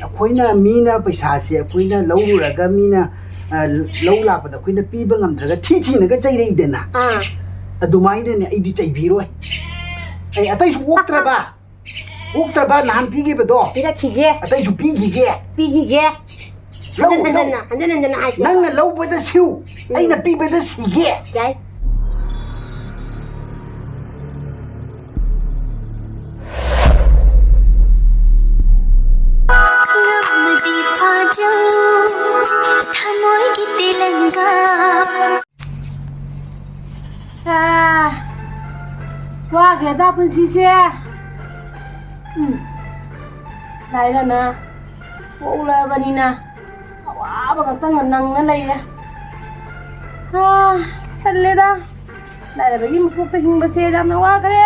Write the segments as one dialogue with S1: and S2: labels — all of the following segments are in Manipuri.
S1: ꯑꯩꯈꯣꯏꯅ ꯃꯤꯅ ꯄꯩꯁꯥꯁꯦ ꯑꯩꯈꯣꯏꯅ ꯂꯧꯔꯨꯔꯒ ꯃꯤꯅ ꯂꯧ ꯂꯥꯛꯄꯗ ꯑꯩꯈꯣꯏꯅ ꯄꯤꯕ ꯉꯝꯗ꯭ꯔꯒ ꯊꯤꯅꯒ ꯆꯩꯔꯛꯏꯗꯅ ꯑꯗꯨꯃꯥꯏꯅꯅꯦ ꯑꯩꯗꯤ ꯆꯩꯕꯤꯔꯣꯏ ꯑꯩ ꯑꯇꯩꯁꯨ ꯑꯣꯛꯇ꯭ꯔꯕ ꯅꯍꯥꯟ ꯄꯤꯈꯤꯕꯗꯣ
S2: ꯄꯤꯔꯛꯈꯤꯒꯦ
S1: ꯑꯇꯩꯁꯨ ꯄꯤꯈꯤꯒꯦ
S2: ꯍꯟꯖꯟ ꯍꯥꯏꯒꯦ
S1: ꯅꯪꯅ ꯂꯧꯕꯗ ꯁꯤꯎ ꯑꯩꯅ ꯄꯤꯕꯗ ꯁꯤꯒꯦ
S2: ꯌꯥꯏ
S3: 와그래다 분시세 라이라나 오라바니나 와바가 땅은 낭나 라이야 살레다 라이라바기 무폭다 힘바세 담나 와그래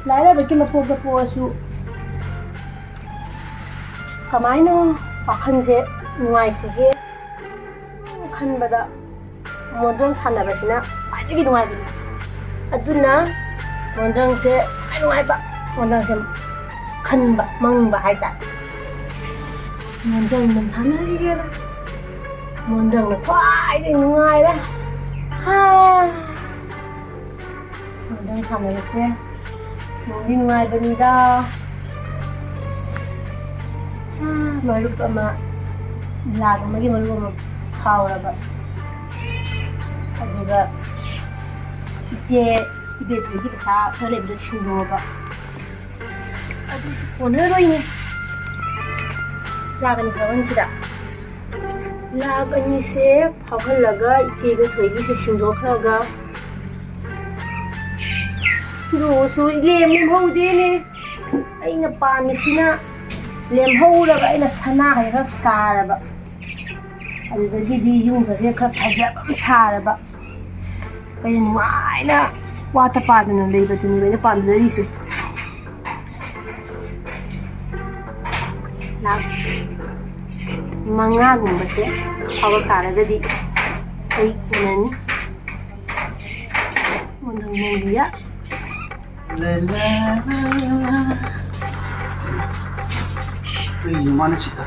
S3: 라이라바기 무폭다 보아수 가마이노 와칸세 누아이시게 ꯈꯟꯕꯗ ꯃꯣꯟꯗ꯭ꯔꯪ ꯁꯥꯟꯅꯕꯁꯤꯅ ꯈ꯭ꯋꯥꯏꯗꯒꯤ ꯅꯨꯡꯉꯥꯏꯕꯅꯤ ꯑꯗꯨꯅ ꯃꯣꯟꯗ꯭ꯔꯪꯁꯦ ꯅꯨꯡꯉꯥꯏꯕ ꯃꯣꯟꯗ꯭ꯔꯪꯁꯦ ꯈꯟꯕ ꯃꯪꯕ ꯍꯥꯏꯇꯥꯔꯦ ꯃꯣꯟꯗ꯭ꯔꯪ ꯑꯗꯨꯝ ꯁꯥꯟꯅꯔꯤꯒꯦꯗ ꯃꯣꯟꯗ꯭ꯔꯪꯅ ꯈ꯭ꯋꯥꯏꯗꯒꯤ ꯅꯨꯡꯉꯥꯏꯔꯦ ꯃꯣꯟꯗ꯭ꯔꯪ ꯁꯥꯟꯅꯕꯁꯦ ꯅꯨꯡꯗꯤ ꯅꯨꯡꯉꯥꯏꯕꯅꯤꯗ ꯃꯔꯨꯞ ꯑꯃ ꯂꯥꯛ ꯑꯃꯒꯤ ꯃꯔꯨꯞ ꯑꯃ ꯐꯥꯎꯔꯕ ꯑꯗꯨꯒ 이제 이베드ꯒꯤ ꯄꯩꯁꯥ ꯈꯔ ꯂꯩꯕꯗ ꯁꯤꯡꯗꯣꯛꯑꯕ ꯑꯗꯨꯁꯨ ꯀꯣꯟꯅꯔꯣꯏꯅꯦ ꯂꯥꯛ ꯑꯅꯤ ꯐꯥꯎꯍꯟꯁꯤꯗ ꯂꯥꯛ ꯑꯅꯤꯁꯦ ꯐꯥꯎꯍꯜꯂꯒ 이제 ꯊꯣꯏꯒꯤꯁꯦ ꯁꯤꯡꯗꯣꯛꯈ꯭ꯔꯒ ꯐꯤꯔꯣꯁꯨ ꯂꯦꯝꯍꯧꯗꯦꯅꯦ ꯑꯩꯅ ꯄꯥꯝꯃꯤꯁꯤꯅ ꯂꯦꯝꯍꯧꯔꯒ ꯑꯩꯅ ꯁꯅꯥ ꯈꯔ ꯁꯥꯔꯕ ꯑꯗꯨꯗꯒꯤꯗꯤ ꯌꯨꯝꯒꯁꯦ ꯈꯔ ꯐꯖꯕ ꯑꯃ ꯁꯥꯔꯕ ꯑꯩꯅ ꯅꯨꯡꯉꯥꯏꯅ ꯋꯥꯠꯇ ꯄꯥꯗꯅ ꯂꯩꯕꯗꯨꯅꯦꯕ ꯑꯩꯅ ꯄꯥꯝꯖꯔꯤꯁꯦ ꯂꯥꯛ ꯃꯉꯥꯒꯨꯝꯕꯁꯦ ꯐꯥꯎꯕ ꯇꯥꯔꯒꯗꯤ ꯑꯩ ꯀꯣꯟꯅꯅꯤ ꯃꯣꯟꯗ꯭ꯔꯪ
S1: ꯀꯩꯅꯣ ꯃꯥꯅ ꯁꯤꯗ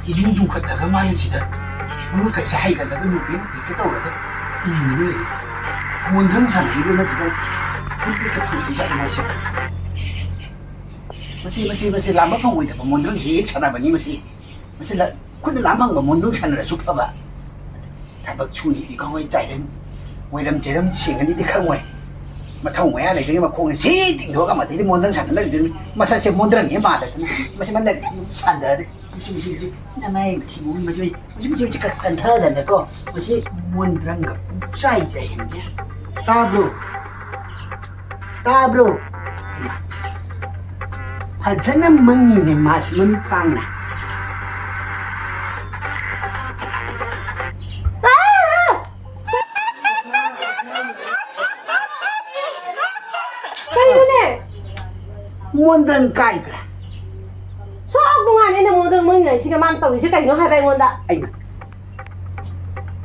S1: 이중 중컷다가 많이 지다 뭐 같이 하이달라고 누구는 그렇게 떠오르다 원정상 이거는 그거 그렇게 풀리지 않나시 마시 람바 펑고이다 원정 해 찾아봐니 마시 근데 람방가 원정 찾느라 supaba 다박 추니디 강의 짜이는 왜람 제람 시간이디 강의 마타오 뭐야 내가 막 공에 세 띵도가 막 되게 원정 찾느라 이들 마사세 원정이 맞다 마시 만나 산다 무슨 나나의 기분이 무슨 간타다니까 무슨 원드랑가 사이즈인데 따브로 하잖아 멍이네 맛은 빵나 원드랑 까이더라
S3: 동안에는 모든 멍이 시가 많다고 시가 이거 하다 이건다.
S1: 아이고.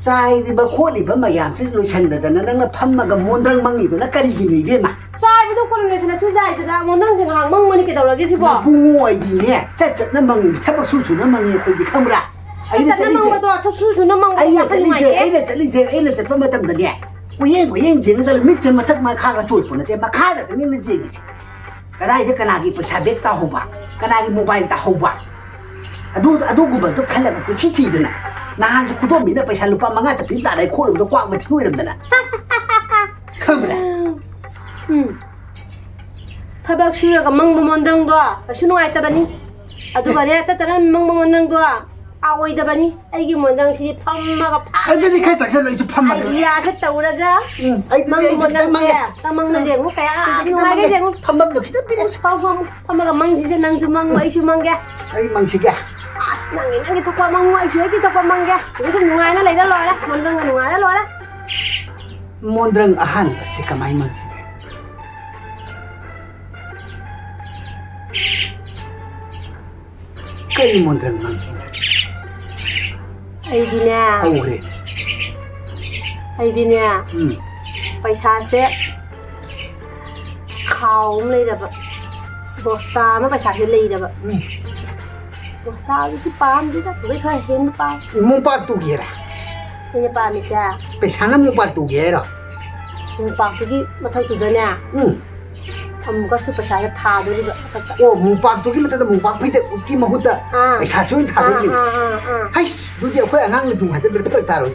S1: 짜이리바 코리바 마얌스 로션다나 나나 팜마가 몬드랑 망이도나 까리기니 이게마.
S3: 짜이비도 코리레스나 수자이드라 몬드랑 생각 멍머니 깨달라게 시고.
S1: 부모이디네. 짜짜나 망이 타박 술수나 망이 거기 카메라.
S3: 짜짜나 망도 술수나 망.
S1: 아이나 짤리세 팜마 담다네. 고행 징서 밑에 마탁 마카가 쫄보네. 마카가 되는 징이지. 그나이데 그나기 사백 따호바 그나기 모바일 따호바 아도구만 칼라고 그 치치이드나 나한테 구도미나 पैसा 루파 망아자 빈다라이 코르도 꽉만 튀어이름다나 카메라
S3: 타박 수라가 망모몬드랑도 수능아있다바니 아두가네 짜짜란 망모몬드랑도 아오이다바니 아이기 몬드랑시 팜마가 파
S1: 아들이 칼짝살로 이제 팜마가
S3: 아이야 했다 오라가 망모몬드랑세 따망는 제고 그야 누가게 제고
S1: 팜마도 기다리네
S3: 팜마가 망지세 낭주 망고 아이슈 망게
S1: 아이 망치게
S3: 낭이 나기 덕과 망고 아이슈 아이기 덕과 망게 그래서 누가나 레이다 로라 몬드랑 누가나 로라
S1: 몬드랑 아한 시 까마이 망치 कई मुद्रन मांगेंगे
S3: आइडिया पैसा से khao lấy được bosta mà phải xài lấy được bosta cái pam đi đó tụi khai hiện pam
S1: มุงปาตุเกียร์
S3: นี่ปามไม่ใช่
S1: ไปสานมุงปาตุเกียร์หรอ
S3: ปามที่มาทำตัวเนี่ยทำก็สุดภาษาทาด้วยแบบ
S1: โอ้มุงปาตุกี้มันจะมุงปาพิเตกี้มาหุ่นไอ้ชาช่วยทาได้เลยเฮ้ยดูเดี๋ยวค่อยนั่งจุ่มหายใจเป็นเปิดตาเลย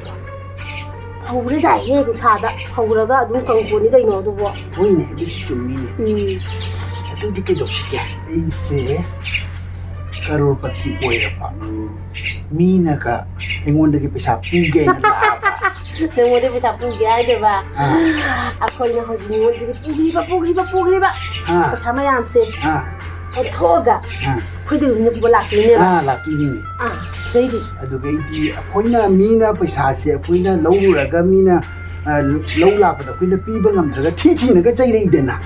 S3: เขาไม่ได้เนี่ยดูชาดะเขาแล้วก็ดูกังวลนี่ได้เนาะดูว่า
S1: โอ้ยเนี่ยดูสิจุ่มมีดูดิแกดูสิแกไอ้เสียคารอปฏิป่วยหรือเปล่ามีนะกะไอ้งวนเด็กไปชาปูเกย์
S3: ในวันที่ไปจับปูเกย์เดี๋ยวว่าอะคนเนี่ยเขาจะมีวันที่ปูกรีบภาษาไม่ยามเสียเขาโทษกะคุยถึงเนี่ยบุหลักนี่เนี่ย
S1: หลักนี่
S3: ใช่ดิ
S1: ดูไอ้ที่คนน่ะมีนะไปชาเสียคนน่ะรู้แล้วก็มีนะรู้หลักแต่คนน่ะปีบังคับจะที่นั่นก็ใจได้เด่นนะ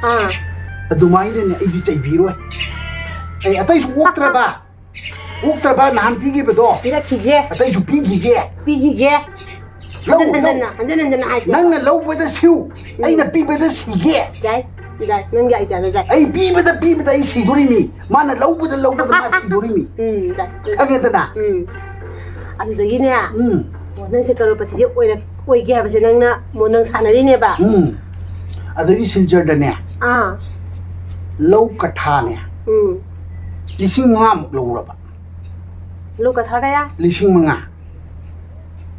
S1: ดูไม่ได้เนี่ยไอ้ดีใจบีด้วยไอ้อะแต่ชูวกตระบ้านานพี่กี่ไปตัว
S3: พี่ละขี้เกะ
S1: อะแต่ชูพี่ขี้เกะ
S3: แล้วนั่นไอ้
S1: นั่นน่ะรู้ไปแต่ชิวไอ้น่ะพี่ไปแต่สีเกะ
S3: ใจนั่นไงใจ
S1: ไอ้พี่ไปแต่ไอ้สีดุริมีมันน่ะรู้ไปแต่มาสีดุริมี
S3: ใจ
S1: อันนี้ตัวน่ะ
S3: อันนี้เนี่ยนั่นสิกระโดดไปที่โอ้ยแกไปสินั่งนะมันนั่งสานอะไรเนี่ยบ้า
S1: อันนี้สิลเจอร์ดเนี่ยลูกกระทาเนี่ยลิซิ่งงามลงหรือเปล่า
S3: ลูกกระทาได้ยัง
S1: ลิซิ่งมังอ่ะ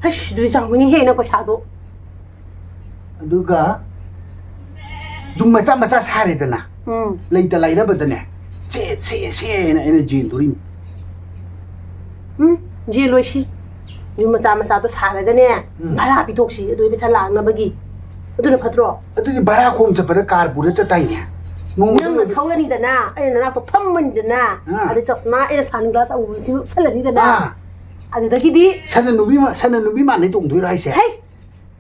S3: เฮ้ยดูจังวันนี้เห็นนะภาษาตัว
S1: ดูกะจุ่มมาจ้าสารีตัวน่ะเลยแต่ไรนะบัดเนี่ยเจ๊นะไอ้เนี่ยจีนตัวนี้
S3: จีนลุยสิจุ่มมาจ้าตัวสารีตัวเนี่ยบาราพิทุกสิดูไปฉลาดนะบักกี้ดูเนี่ยพัดรอ
S1: ดูที่บาราคงจะเป็นการบุญจะตายเนี่ย
S3: นั่งเท่านี้แต่น่ะไอ้นั่นน่ะตัวพัมมันแต่น่ะอันนี้จัสมาไอ้สานกลาสเอาสิสลัดนี่แต่น่ะอันนี้ตะกี้ดิ
S1: ฉันนุบิมาในตรงด้วยไรเสีย
S3: เฮ้ย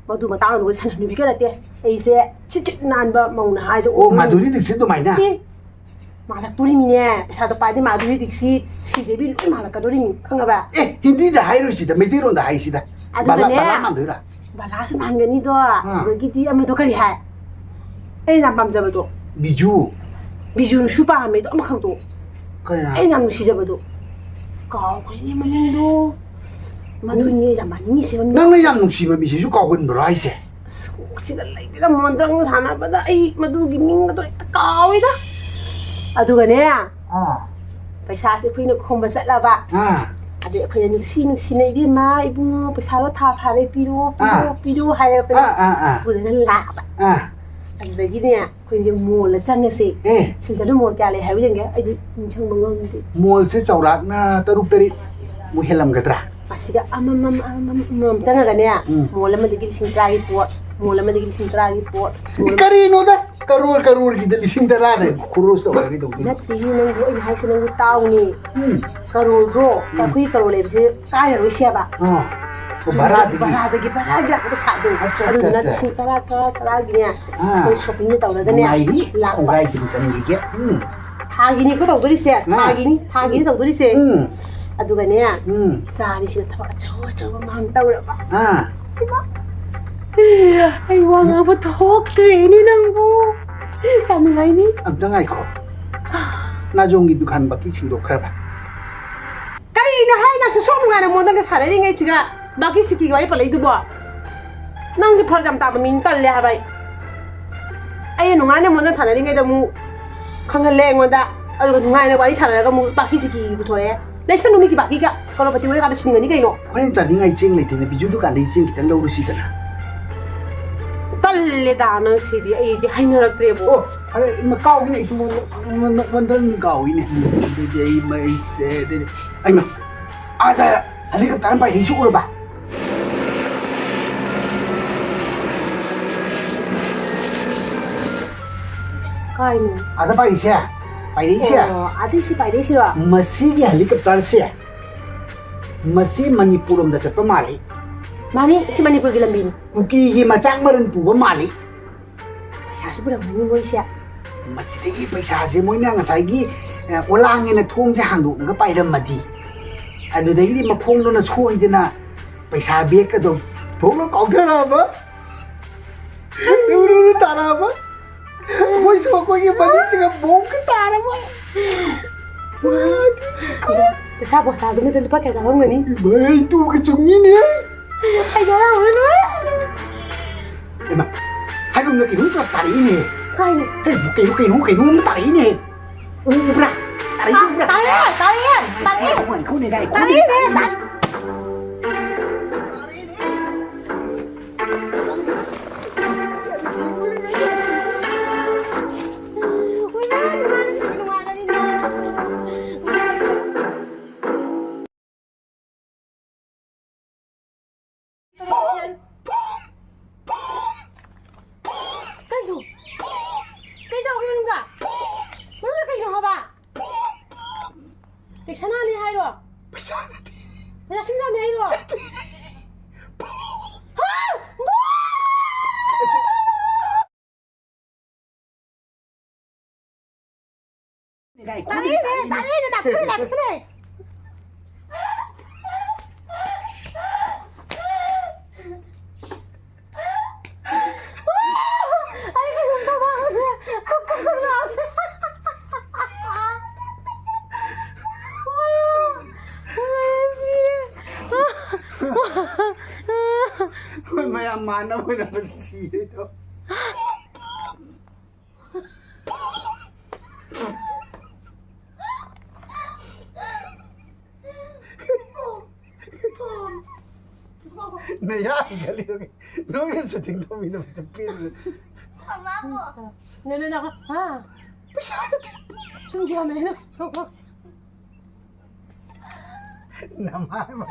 S3: มาดูมาตั้งดูฉันนุบิก็ได้เจ้ไอ้เสียชินานแบบมองหน้าจะ
S1: โอ้มาดูนี่ติดสิตัวใหม่น่ะ
S3: มาลักตัวนี้มีเนี่ยภาษาตัวไปที่มาดูนี่ติดสิเดี๋ยวมาลักตัวนี้ข้างกับแบบ
S1: ฮินดีได้ให้รู้สิแต่ไม่ได้รู้ได้ให้สิแต่บาลามันดูละ
S3: บาลาสมันกันนี่ตัวเมื่อกี้ที่อเมริกาที่ให้ไอ้น้ำปั๊มจะมาตัว비주 슈바하메도 아무것도
S1: 그래
S3: 애랑 시접어도 거기 만도 마두니 잠만이 시원
S1: 나는 잠 누시면 미시주 거긴 브라이세
S3: 지가 라이드가 뭔랑 사나보다 이 마두기 민가도 까위다 아두가네 पैसा से फिर न खोम बस लावा अबे फिर न सीने भी माँ इबुनो पैसा लो था फारे पिरो हाय पे बुरे न लावा अबेเนี่ยคุณจะโมลจังเนี่ยสิฉันจะได้โมลแกเลยหายไปยังไงไอ้ดิมึงช่างบังเอิญดิ
S1: โมลสิเจ้ารักนะตรุกตริมุเฮลัมกันตระ
S3: มาสิกะจังกันเนี่ยโมลมันจะกินสินตรากี่ปวดโมลมันจะกินสินตรากี่ปวด
S1: การีโนดะkarur kita di sini terada kurus tuh gitu
S3: nanti nunggu ini hasil nunggu tahu nih karur bro tapi karur lebih sih kaya Rusia pak
S1: barat
S3: aku satu aduh nanti sintara gini ya aku shoppingnya tahu dah nih
S1: lah enggak itu jangan gigi
S3: gini aku tahu dari sih gini tahu dari sih aduh kan ya sehari sih tahu coba mantau lah pakไอ้วางอาบทอกเจนี่นังบูทำยังไงนี่
S1: อับดังไงขอน่าจงกินทุกขันบักกี้สิงโตครับ
S3: ก็อีน่าให้น่าจะชอบงานมันต้องจะสารได้ยังไงจิกะบักกี้สิกิไว้ปะเลยดูบ่นั่งจะพอจำตามันมินตันเลยฮะไปไอ้หนุ่มงานเนี่ยมันต้องสารได้ยังไงจะมูข้างกันแรงมันได้เอาดูงานเนี่ยว่าที่สารแล้วก็มูบักกี้สิกิบุตรเลยแล้วฉันนุ่มกี่บักกี้กะก็เราปฏิวัติการชิงเงินนี่ไงเนาะ
S1: เพราะฉะนั้นจะยังไงจริงเลยทีนี้พิจูทุกการได้จริงกิตั้งเรารู้สิแต่นะ
S3: เลยด่านั่งสิดิไอ้ที่ให้เนื้อเตรียม
S1: โอ้อะไรมาเกาอีนี่มันต้องเกาอีนี่เดี๋ยวไม่เสร็จไอ้มาอาจจะอะไรกับตาลไปที่ชูหรือเปล่า
S3: ก็ไอ้นี่
S1: อาจจะไปที่เสีย
S3: อาทิตย์สิไปที่สิวะ
S1: มาสิกี่อะไรกับตาลเสียมาสิมณีปุรมเดชประมาลี
S3: Mani si Manipur Gilambin.
S1: Kuki macam meron po ba mali?
S3: Paisa po lang mani mo siya.
S1: Masitigi paisa si mo na nga sagi wala nga na thong sa hangdo nga pairam madi. Ado dai di mapong no na chuoi din na paisa biek ka do. Thong lo kong tara ba? Duro tara ba? Ôi sao cô như bà đi chứ bố cái ta đó mà.
S3: Pesa bos satu ni terlupa kata orang ni.
S1: Baik tu cái chúng ni nè.
S3: Ay jangan mana.
S1: Em mà hai người cái đúng là tari nè.
S3: Kai ni.
S1: Cái đúng nó tari nè. Bra. Tari bra.
S3: Tari.
S1: Cô này đây.
S3: Tari ni. Tari. Cái sana ni hai rồi. Bây giờ sinh ra mấy rồi. Tadi đặt cái này. Anh cái chúng ta bao giờ không làm.
S1: Mày ăn mà nó mới là cái gì đấy thôi. Này ya, gali okay. No me sa ting to mino sa pin.
S3: Nè ha. Chúng kia mày nó.
S1: Naman mo.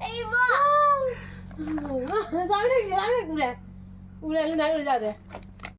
S3: Ibu. Sao biết gì lắm này, ule lên đấy rồi ra đây.